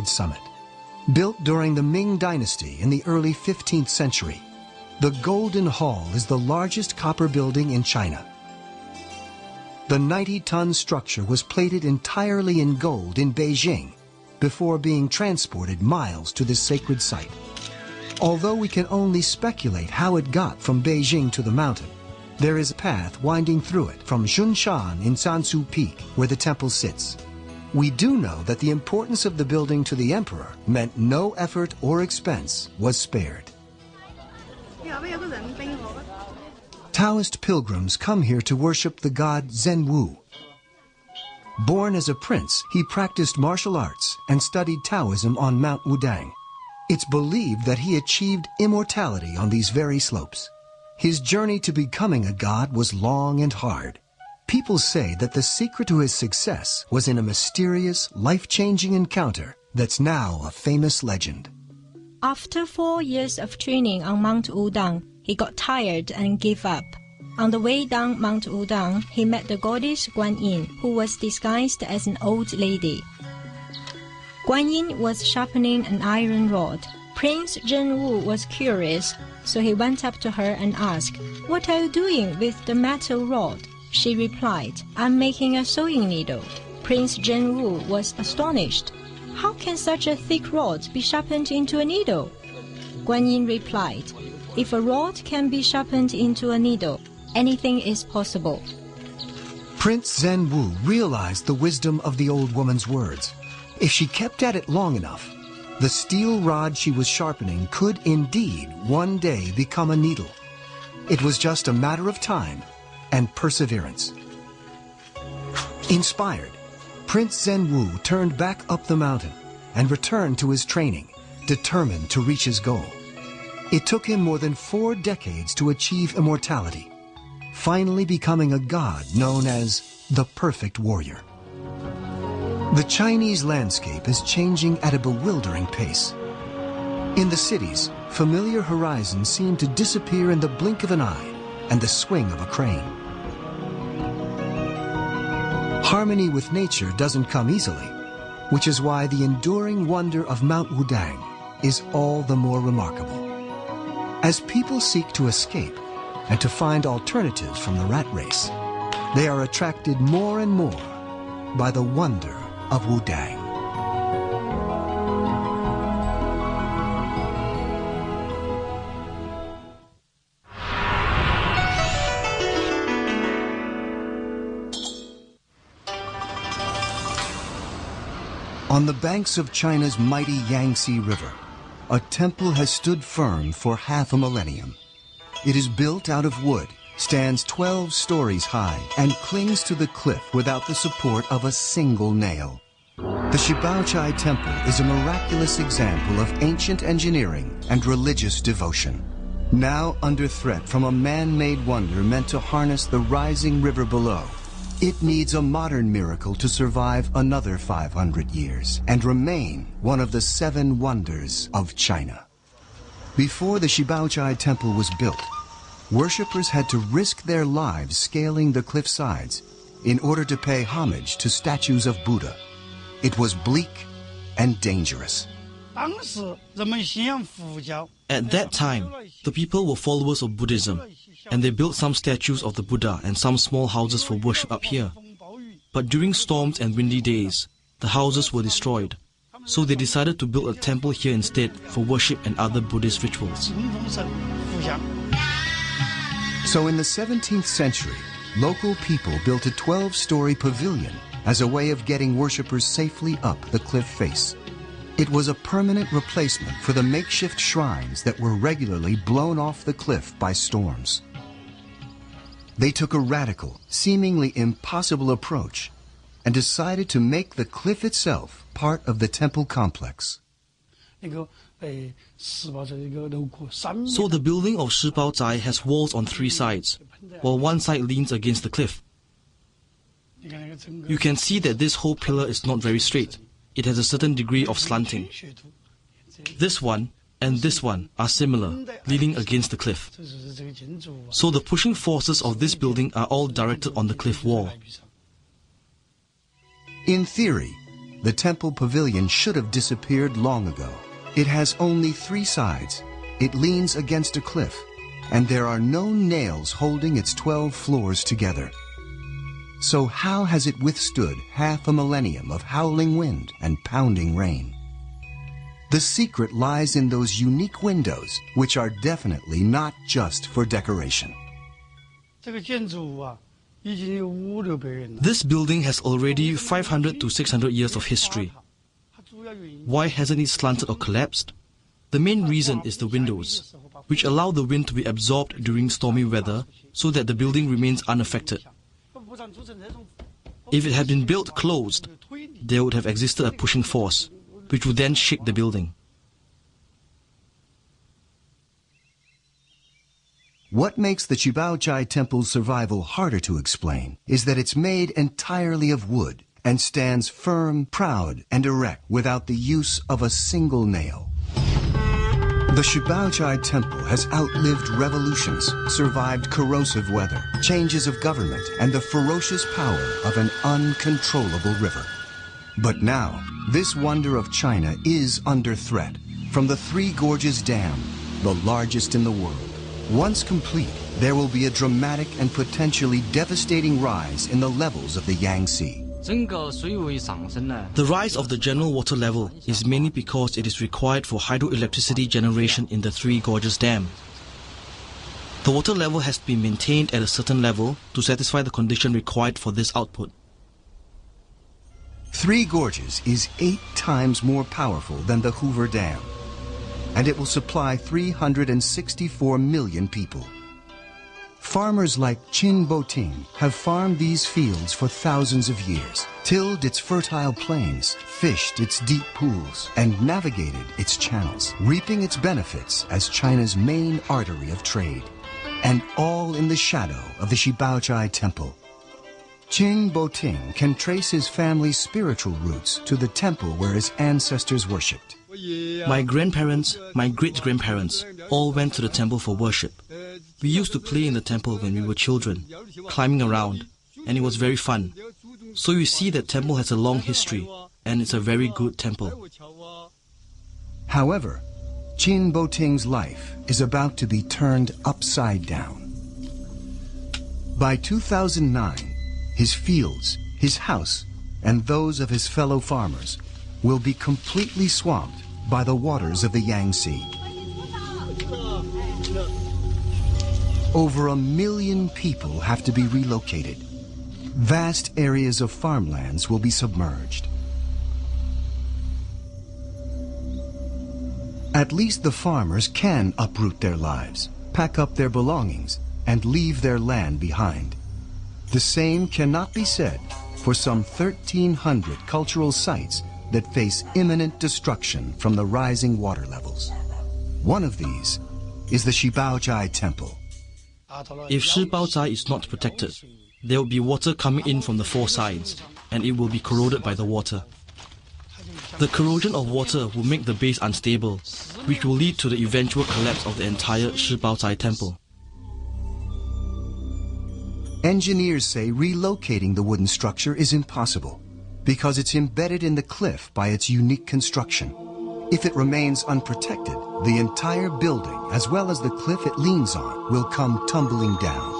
summit. Built during the Ming Dynasty in the early 15th century, the Golden Hall is the largest copper building in China. The 90-ton structure was plated entirely in gold in Beijing before being transported miles to this sacred site. Although we can only speculate how it got from Beijing to the mountain, there is a path winding through it from Junshan in Sansu Peak, where the temple sits. We do know that the importance of the building to the emperor meant no effort or expense was spared. Taoist pilgrims come here to worship the god Zhenwu. Born as a prince, he practiced martial arts and studied Taoism on Mount Wudang. It's believed that he achieved immortality on these very slopes. His journey to becoming a god was long and hard. People say that the secret to his success was in a mysterious, life-changing encounter that's now a famous legend. After 4 years of training on Mount Wudang, he got tired and gave up. On the way down Mount Wudang, he met the goddess Guan Yin, who was disguised as an old lady. Guan Yin was sharpening an iron rod. Prince Zhenwu was curious, so he went up to her and asked, "What are you doing with the metal rod?" She replied, "I'm making a sewing needle." Prince Zhenwu was astonished. "How can such a thick rod be sharpened into a needle?" Guan Yin replied, "If a rod can be sharpened into a needle, anything is possible." Prince Zhenwu realized the wisdom of the old woman's words. If she kept at it long enough, the steel rod she was sharpening could indeed one day become a needle. It was just a matter of time and perseverance. Inspired, Prince Zhenwu turned back up the mountain and returned to his training, determined to reach his goal. It took him more than 4 decades to achieve immortality, finally becoming a god known as the perfect warrior. The Chinese landscape is changing at a bewildering pace. In the cities, familiar horizons seem to disappear in the blink of an eye and the swing of a crane. Harmony with nature doesn't come easily, which is why the enduring wonder of Mount Wudang is all the more remarkable. As people seek to escape and to find alternatives from the rat race, they are attracted more and more by the wonder of Wudang. On the banks of China's mighty Yangtze River, a temple has stood firm for half a millennium. It is built out of wood, stands 12 stories high, and clings to the cliff without the support of a single nail. The Shibaochai Temple is a miraculous example of ancient engineering and religious devotion. Now under threat from a man-made wonder meant to harness the rising river below, it needs a modern miracle to survive another 500 years and remain one of the 7 wonders of China. Before the Shibaochai Temple was built, worshippers had to risk their lives scaling the cliff sides in order to pay homage to statues of Buddha. It was bleak and dangerous. At that time, the people were followers of Buddhism, and they built some statues of the Buddha and some small houses for worship up here. But during storms and windy days, the houses were destroyed, so they decided to build a temple here instead for worship and other Buddhist rituals. So in the 17th century, local people built a 12-story pavilion as a way of getting worshippers safely up the cliff face. It was a permanent replacement for the makeshift shrines that were regularly blown off the cliff by storms. They took a radical, seemingly impossible approach and decided to make the cliff itself part of the temple complex. So the building of Shibaozai has walls on 3 sides, while one side leans against the cliff. You can see that this whole pillar is not very straight. It has a certain degree of slanting. This one and this one are similar, leaning against the cliff. So the pushing forces of this building are all directed on the cliff wall. In theory, the temple pavilion should have disappeared long ago. It has only 3 sides. It leans against a cliff, and there are no nails holding its 12 floors together. So how has it withstood half a millennium of howling wind and pounding rain? The secret lies in those unique windows, which are definitely not just for decoration. This building has already 500 to 600 years of history. Why hasn't it slanted or collapsed? The main reason is the windows, which allow the wind to be absorbed during stormy weather so that the building remains unaffected. If it had been built closed, there would have existed a pushing force, which would then shake the building. What makes the Qibaochai Temple's survival harder to explain is that it's made entirely of wood and stands firm, proud, and erect without the use of a single nail. The Qibaochai Temple has outlived revolutions, survived corrosive weather, changes of government, and the ferocious power of an uncontrollable river. But now, this wonder of China is under threat from the Three Gorges Dam, the largest in the world. Once complete, there will be a dramatic and potentially devastating rise in the levels of the Yangtze. The rise of the general water level is mainly because it is required for hydroelectricity generation in the Three Gorges Dam. The water level has to be maintained at a certain level to satisfy the condition required for this output. Three Gorges is 8 times more powerful than the Hoover Dam, and it will supply 364 million people. Farmers like Qin Boting have farmed these fields for thousands of years, tilled its fertile plains, fished its deep pools, and navigated its channels, reaping its benefits as China's main artery of trade, and all in the shadow of the Qibaochai Temple. Qin Boting can trace his family's spiritual roots to the temple where his ancestors worshipped. My grandparents, my great-grandparents all went to the temple for worship. We used to play in the temple when we were children, climbing around, and it was very fun. So you see that temple has a long history, and it's a very good temple. However, Qin Boting's life is about to be turned upside down. By 2009, his fields, his house, and those of his fellow farmers will be completely swamped by the waters of the Yangtze. Over 1 million people have to be relocated. Vast areas of farmlands will be submerged. At least the farmers can uproot their lives, pack up their belongings, and leave their land behind. The same cannot be said for some 1,300 cultural sites that face imminent destruction from the rising water levels. One of these is the Qibaochai Temple. If Qibaochai is not protected, there will be water coming in from the 4 sides, and it will be corroded by the water. The corrosion of water will make the base unstable, which will lead to the eventual collapse of the entire Qibaochai Temple. Engineers say relocating the wooden structure is impossible because it's embedded in the cliff by its unique construction. If it remains unprotected, the entire building, as well as the cliff it leans on, will come tumbling down.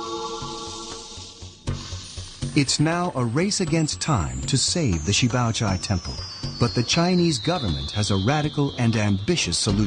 It's now a race against time to save the Qibaochai Temple, but the Chinese government has a radical and ambitious solution.